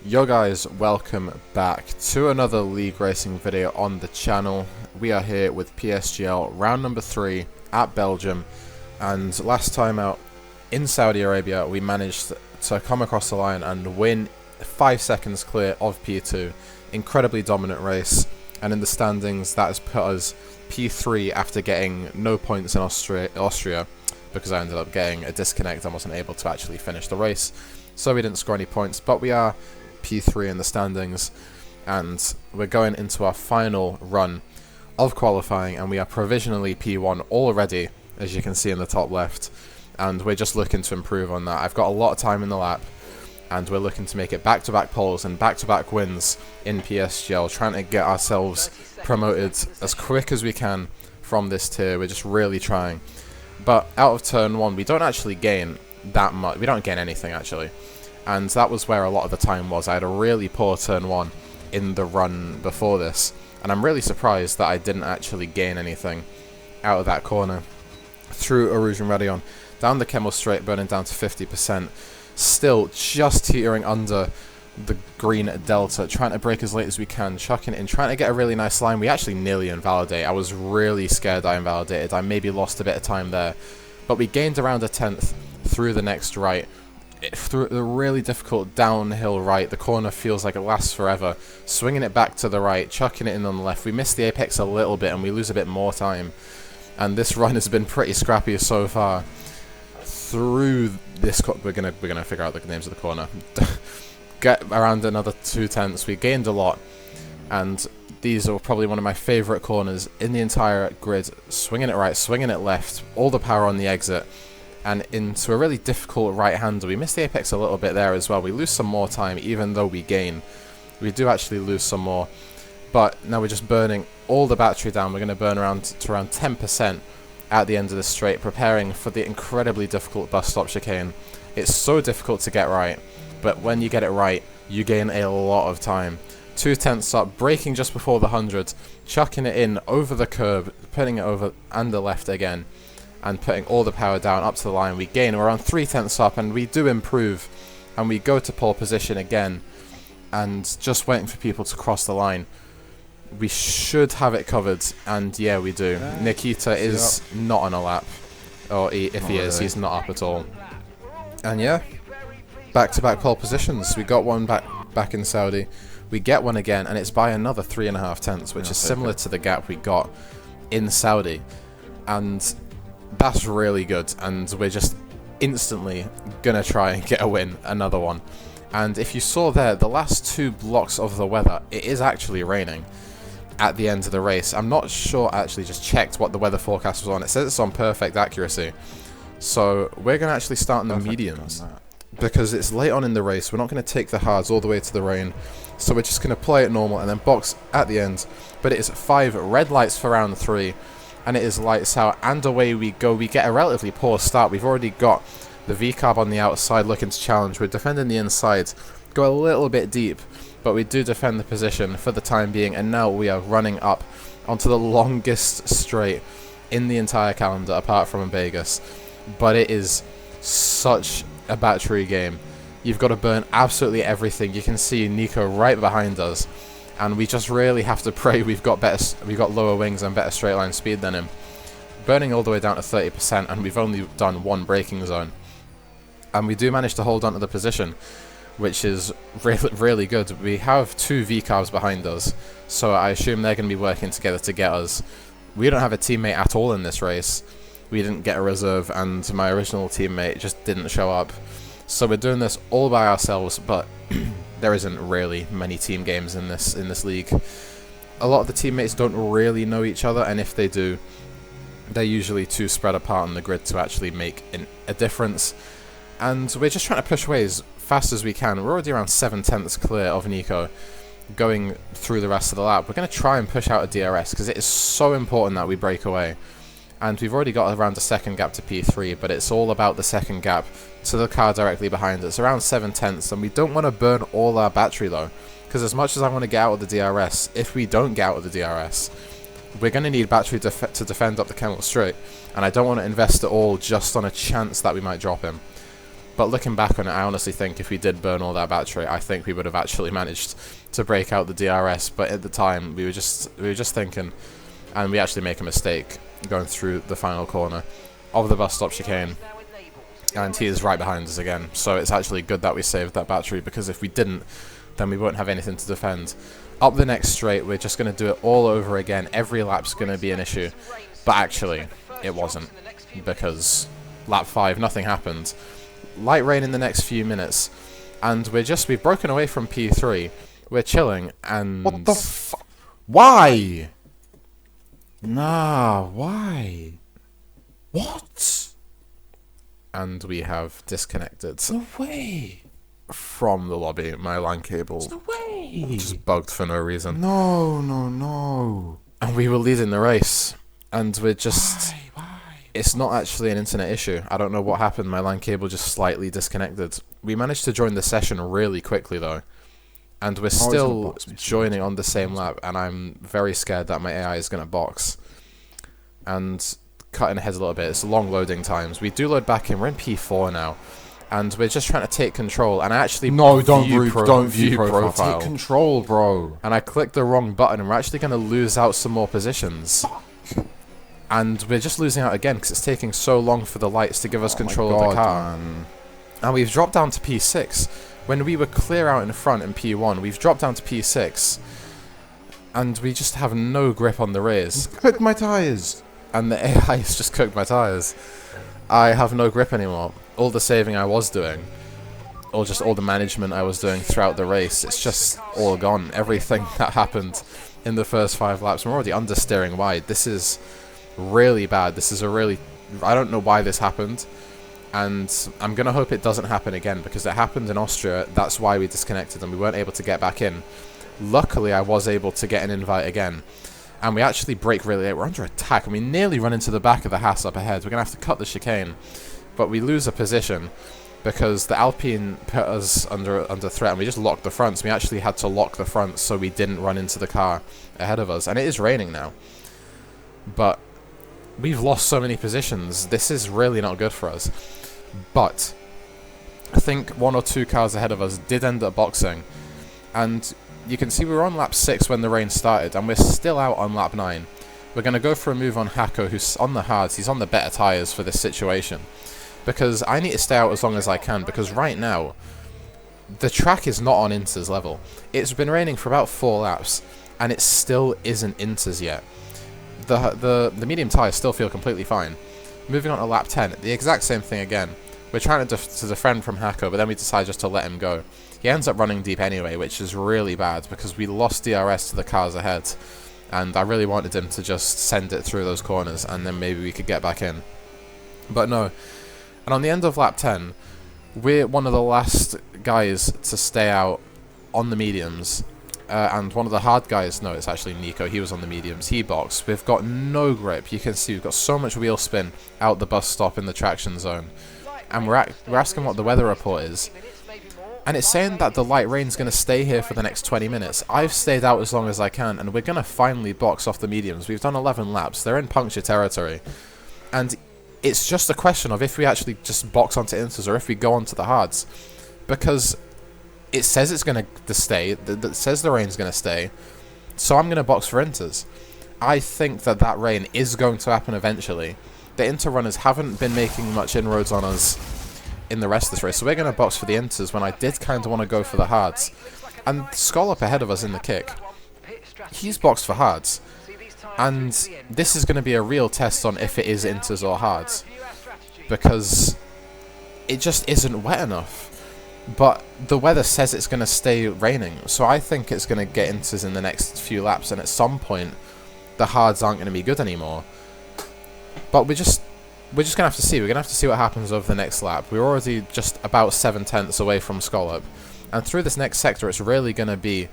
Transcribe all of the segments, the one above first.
Yo guys, welcome back to another league racing video on the channel. We are here with PSGL round number 3 at Belgium, and last time out in Saudi Arabia we managed to come across the line and win 5 seconds clear of P2. Incredibly dominant race, and in the standings that has put us P3 after getting no points in Austria because I ended up getting a disconnect and wasn't able to actually finish the race, so we didn't score any points, but we are P3 in the standings, and we're going into our final run of qualifying, and we are provisionally P1 already, as you can see in the top left, and we're just looking to improve on that. I've got a lot of time in the lap, and we're looking to make it back-to-back poles and back-to-back wins in PSGL, trying to get ourselves promoted as quick as we can from this tier. We're just really trying. But out of turn 1, we don't actually gain that much. We don't gain anything, actually. And that was where a lot of the time was. I had a really poor turn 1 in the run before this, and I'm really surprised that I didn't actually gain anything out of that corner. Through Arouge and Radeon, down the Kemmel straight, burning down to 50%, still just teetering under the green delta, trying to brake as late as we can, chucking it in, trying to get a really nice line. We actually nearly invalidate. I was really scared I invalidated. I maybe lost a bit of time there, but we gained around a 10th through the next right. Through the really difficult downhill right, the corner feels like it lasts forever, swinging it back to the right, chucking it in on the left. We miss the apex a little bit and we lose a bit more time, and this run has been pretty scrappy so far. Through this, we're gonna figure out the names of the corner. Get around another 2 tenths. We gained a lot, and these are probably one of my favourite corners in the entire grid. Swinging it right, swinging it left, all the power on the exit, and into a really difficult right-hander. We miss the apex a little bit there as well. We lose some more time, even though we gain. We do actually lose some more, but now we're just burning all the battery down. We're going to burn around 10% at the end of this straight, preparing for the incredibly difficult bus stop chicane. It's so difficult to get right, but when you get it right, you gain a lot of time. 2 tenths up, braking just before the 100, chucking it in over the curb, putting it over and the left again, and putting all the power down up to the line. We gain, we're around 3 tenths up, and we do improve, and we go to pole position again, and just waiting for people to cross the line. We should have it covered, and yeah, we do. Nikita is not on a lap, or if he is, he's not up at all. And yeah, back-to-back pole positions. We got one back in Saudi, we get one again, and it's by another 3.5 tenths, which is similar to the gap we got in Saudi, and that's really good, and we're just instantly gonna try and get a win, another one. And if you saw there, the last 2 blocks of the weather, it is actually raining at the end of the race. I'm not sure, I actually just checked what the weather forecast was on. It says it's on perfect accuracy. So we're gonna actually start in the mediums, because it's late on in the race. We're not gonna take the hards all the way to the rain, so we're just gonna play it normal and then box at the end. But it is 5 red lights for round 3. And it is lights out, and away we go. We get a relatively poor start. We've already got the V-carb on the outside looking to challenge. We're defending the inside, go a little bit deep, but we do defend the position for the time being, and now we are running up onto the longest straight in the entire calendar, apart from Vegas. But it is such a battery game. You've got to burn absolutely everything. You can see Nico right behind us, and we just really have to pray we've got lower wings and better straight line speed than him. Burning all the way down to 30%, and we've only done 1 braking zone. And we do manage to hold on to the position, which is really good. We have 2 V-carbs behind us, so I assume they're going to be working together to get us. We don't have a teammate at all in this race. We didn't get a reserve, and my original teammate just didn't show up. So we're doing this all by ourselves, but there isn't really many team games in this league. A lot of the teammates don't really know each other, and if they do, they're usually too spread apart on the grid to actually make a difference. And we're just trying to push away as fast as we can. We're already around 7 tenths clear of Nico going through the rest of the lap. We're going to try and push out a DRS, because it is so important that we break away. And we've already got around a second gap to P3, but it's all about the second gap to the car directly behind us, around 7 tenths, and we don't want to burn all our battery though, because as much as I want to get out of the DRS, if we don't get out of the DRS, we're going to need battery to defend up the Kemmel straight, and I don't want to invest it all just on a chance that we might drop him. But looking back on it, I honestly think if we did burn all that battery, I think we would have actually managed to break out the DRS. But at the time, we were just thinking, and we actually make a mistake going through the final corner of the bus stop chicane, and he is right behind us again. So it's actually good that we saved that battery, because if we didn't, then we won't have anything to defend. Up the next straight, we're just going to do it all over again. Every lap's going to be an issue. But actually, it wasn't, because lap 5, nothing happened. Light rain in the next few minutes, and we've broken away from P3. We're chilling, and... What the f... Why? Nah, why? What? And we have disconnected. No way. From the lobby. My LAN cable No way. just bugged for no reason. No, no, no. And we were leading the race, and we're just... Why? It's not actually an internet issue. I don't know what happened. My LAN cable just slightly disconnected. We managed to join the session really quickly, though. And we're still joining on the same lap, and I'm very scared that my AI is going to box. And cutting ahead a little bit, it's long loading times. We do load back in. We're in P4 now. And we're just trying to take control. And I actually don't view profile. Take control, bro. And I clicked the wrong button, and we're actually going to lose out some more positions. And we're just losing out again because it's taking so long for the lights to give us control of the car. Man. And we've dropped down to P6. When we were clear out in front in P1, we've dropped down to P6. And we just have no grip on the rears. Cooked my tyres. And the AI has just cooked my tyres. I have no grip anymore. All the saving I was doing, or just all the management I was doing throughout the race, it's just all gone. Everything that happened in the first 5 laps, we're already understeering wide. This is really bad. This is a really... I don't know why this happened. And I'm going to hope it doesn't happen again, because it happened in Austria. That's why we disconnected and we weren't able to get back in. Luckily, I was able to get an invite again. And we actually brake really late. We're under attack, and we nearly run into the back of the Haas up ahead. We're going to have to cut the chicane. But we lose a position because the Alpine put us under threat, and we just locked the fronts. We actually had to lock the fronts so we didn't run into the car ahead of us. And it is raining now. But we've lost so many positions. This is really not good for us. But I think 1 or 2 cars ahead of us did end up boxing. And you can see we were on lap 6 when the rain started, and we're still out on lap 9. We're going to go for a move on Hako, who's on the hards. He's on the better tyres for this situation. Because I need to stay out as long as I can, because right now, the track is not on Inter's level. It's been raining for about 4 laps, and it still isn't Inter's yet. The medium tyres still feel completely fine. Moving on to lap 10, the exact same thing again. We're trying to defend from Hako, but then we decide just to let him go. He ends up running deep anyway, which is really bad, because we lost DRS to the cars ahead. And I really wanted him to just send it through those corners, and then maybe we could get back in. But no. And on the end of lap 10, we're one of the last guys to stay out on the mediums. And one of the hard guys, no, it's actually Nico, he was on the mediums, he boxed. We've got no grip. You can see we've got so much wheel spin out the bus stop in the traction zone. And we're asking what the weather report is. And it's saying that the light rain's going to stay here for the next 20 minutes. I've stayed out as long as I can, and we're going to finally box off the mediums. We've done 11 laps. They're in puncture territory. And it's just a question of if we actually just box onto inters or if we go onto the hards. Because it says it's going to stay. It says the rain's going to stay. So I'm going to box for inters. I think that rain is going to happen eventually. The inter runners haven't been making much inroads on us in the rest of this race, so we're going to box for the inters when I did kind of want to go for the hards. And Skoll up ahead of us in the kick, he's boxed for hards, and this is going to be a real test on if it is inters or hards, because it just isn't wet enough. But the weather says it's going to stay raining, so I think it's going to get inters in the next few laps, and at some point the hards aren't going to be good anymore. But we're just going to have to see. We're going to have to see what happens over the next lap. We're already just about 7/10 away from Skoll. And through this next sector, it's really going to be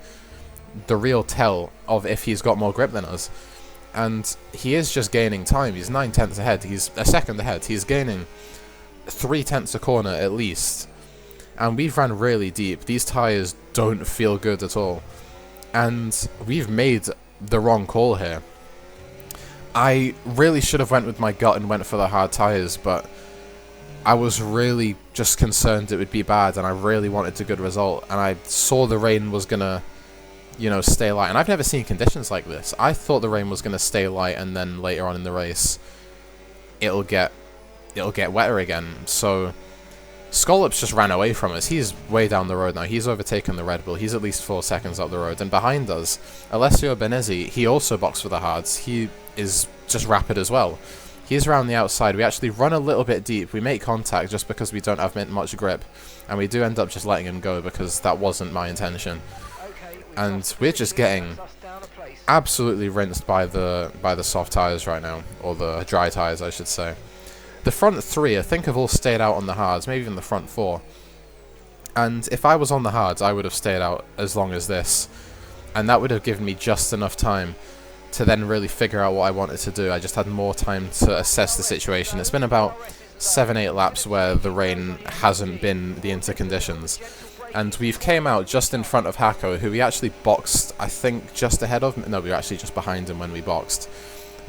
the real tell of if he's got more grip than us. And he is just gaining time. He's 9/10 ahead. He's a second ahead. He's gaining 3/10 a corner at least. And we've ran really deep. These tyres don't feel good at all. And we've made the wrong call here. I really should have went with my gut and went for the hard tyres, but I was really just concerned it would be bad, and I really wanted a good result, and I saw the rain was gonna, you know, stay light. And I've never seen conditions like this. I thought the rain was gonna stay light, and then later on in the race it'll get wetter again. So Scollops just ran away from us. He's way down the road now. He's overtaken the Red Bull. He's at least 4 seconds up the road. And behind us, Alessio Benezzi, he also boxed for the hards. He is just rapid as well. He's around the outside. We actually run a little bit deep. We make contact just because we don't have much grip. And we do end up just letting him go because that wasn't my intention. And we're just getting absolutely rinsed by the soft tyres right now. Or the dry tyres, I should say. The front three, I think, have all stayed out on the hards, maybe even the front four. And if I was on the hards, I would have stayed out as long as this. And that would have given me just enough time to then really figure out what I wanted to do. I just had more time to assess the situation. It's been about 7-8 laps where the rain hasn't been the interconditions. And we've came out just in front of Hako, who we actually boxed, I think, just ahead of. No, we were actually just behind him when we boxed.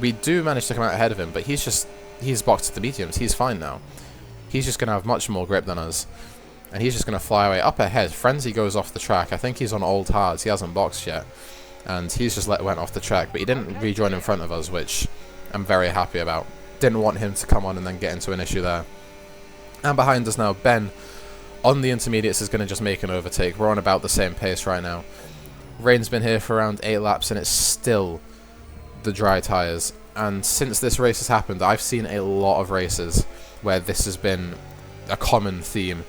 We do manage to come out ahead of him, but he's boxed at the mediums. He's fine now. He's just going to have much more grip than us. And he's just going to fly away. Up ahead, Frenzy goes off the track. I think he's on old hards. He hasn't boxed yet. And he's just went off the track. But he didn't rejoin in front of us, which I'm very happy about. Didn't want him to come on and then get into an issue there. And behind us now, Ben, on the intermediates, is going to just make an overtake. We're on about the same pace right now. Rain's been here for around 8 laps, and it's still the dry tyres. And since this race has happened, I've seen a lot of races where this has been a common theme,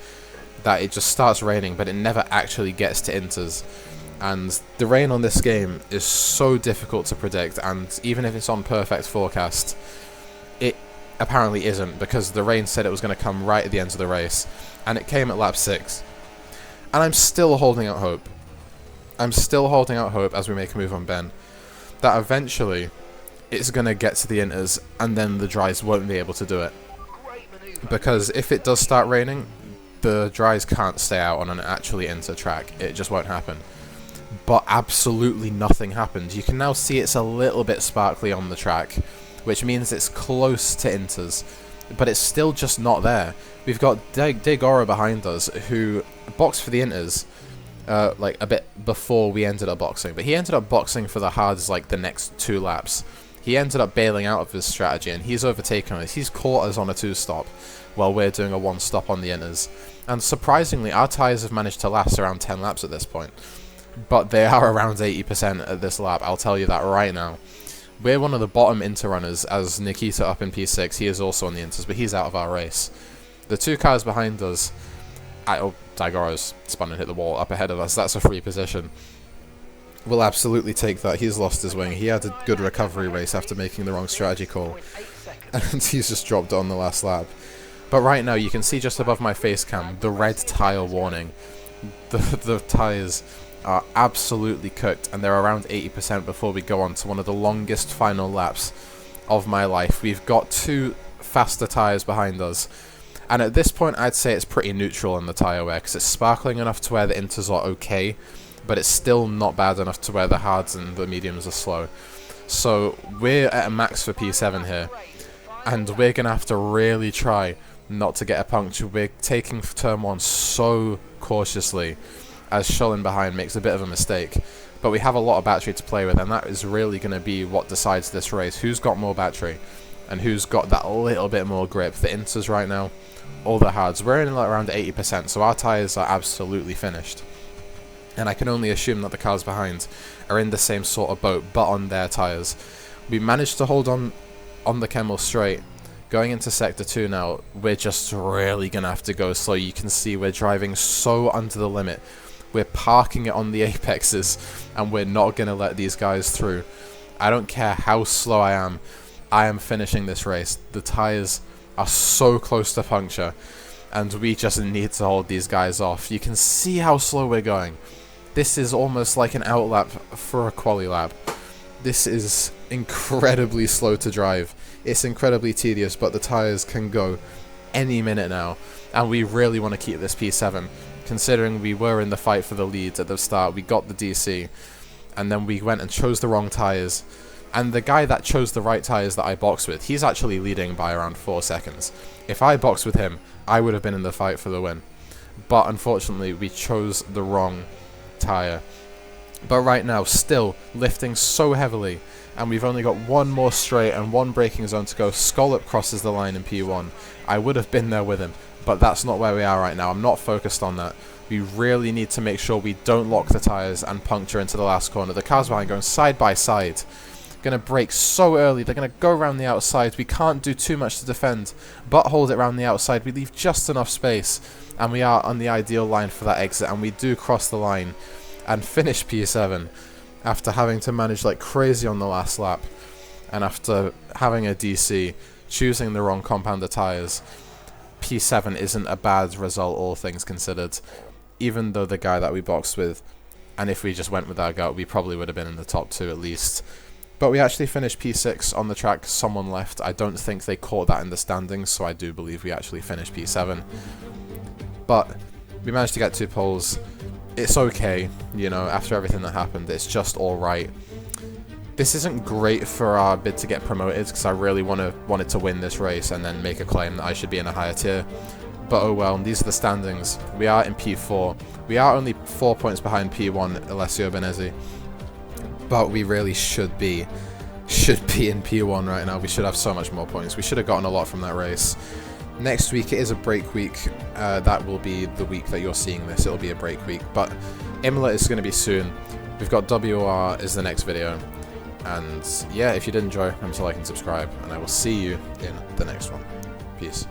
that it just starts raining but it never actually gets to inters. And the rain on this game is so difficult to predict, and even if it's on perfect forecast, it apparently isn't, because the rain said it was going to come right at the end of the race, and it came at lap 6. And I'm still holding out hope. I'm still holding out hope as we make a move on Ben, that eventually it's going to get to the inters, and then the dries won't be able to do it. Because if it does start raining, the dries can't stay out on an actually inter track. It just won't happen. But absolutely nothing happened. You can now see it's a little bit sparkly on the track, which means it's close to inters, but it's still just not there. We've got Degora behind us, who boxed for the inters like a bit before we ended up boxing, but he ended up boxing for the hards like the next 2 laps. He ended up bailing out of his strategy, and he's overtaken us. He's caught us on a 2-stop, while we're doing a 1-stop on the inters. And surprisingly, our tyres have managed to last around 10 laps at this point. But they are around 80% at this lap, I'll tell you that right now. We're one of the bottom inter runners, as Nikita up in P6, he is also on the inters, but he's out of our race. The 2 cars behind us, Daigoro's spun and hit the wall up ahead of us. That's a free position. We'll absolutely take that. He's lost his wing. He had a good recovery race after making the wrong strategy call, and he's just dropped on the last lap. But right now, you can see just above my face cam the red tyre warning. The tyres are absolutely cooked, and they're around 80% before we go on to one of the longest final laps of my life. We've got 2 faster tyres behind us, and at this point I'd say it's pretty neutral on the tyre wear, because it's sparkling enough to where the inters are okay, but it's still not bad enough to where the hards and the mediums are slow. So we're at a max for P7 here, and we're going to have to really try not to get a puncture. We're taking turn 1 so cautiously, as Shullin behind makes a bit of a mistake. But we have a lot of battery to play with, and that is really going to be what decides this race. Who's got more battery, and who's got that little bit more grip. The inters right now, all the hards. We're in around 80%, so our tyres are absolutely finished. And I can only assume that the cars behind are in the same sort of boat, but on their tyres. We managed to hold on the Kemmel straight. Going into Sector 2 now, we're just really going to have to go slow. You can see we're driving so under the limit. We're parking it on the apexes, and we're not going to let these guys through. I don't care how slow I am finishing this race. The tyres are so close to puncture, and we just need to hold these guys off. You can see how slow we're going. This is almost like an out lap for a quali lap. This is incredibly slow to drive. It's incredibly tedious, but the tyres can go any minute now, and we really want to keep this P7, considering we were in the fight for the lead at the start. We got the DC, and then we went and chose the wrong tyres, And the guy that chose the right tyres that I boxed with, he's actually leading by around 4 seconds. If I boxed with him, I would have been in the fight for the win. But unfortunately, we chose the wrong tyre. But right now, still lifting so heavily, and we've only got one more straight and one braking zone to go. Scollop crosses the line in P1. I would have been there with him, but that's not where we are right now. I'm not focused on that. We really need to make sure we don't lock the tyres and puncture into the last corner. The cars behind going side by side. Going to brake so early. They're going to go around the outside. We can't do too much to defend, but hold it around the outside. We leave just enough space, and we are on the ideal line for that exit, and we do cross the line and finish P7 after having to manage like crazy on the last lap, and after having a DC, choosing the wrong compounder tyres. P7 isn't a bad result, all things considered, even though the guy that we boxed with, and if we just went with our gut, we probably would have been in the top 2 at least. But we actually finished P6 on the track. Someone left. I don't think they caught that in the standings, so I do believe we actually finished P7. But we managed to get 2 poles. It's okay, you know, after everything that happened, it's just alright. This isn't great for our bid to get promoted, because I really wanted to win this race and then make a claim that I should be in a higher tier. But oh well, these are the standings. We are in P4. We are only 4 points behind P1, Alessio Benesi. But we really should be in P1 right now. We should have so much more points. We should have gotten a lot from that race. Next week it is a break week. That will be the week that you're seeing this. It'll be a break week. But Imola is going to be soon. We've got WR is the next video. And yeah, if you did enjoy, remember to like and subscribe. And I will see you in the next one. Peace.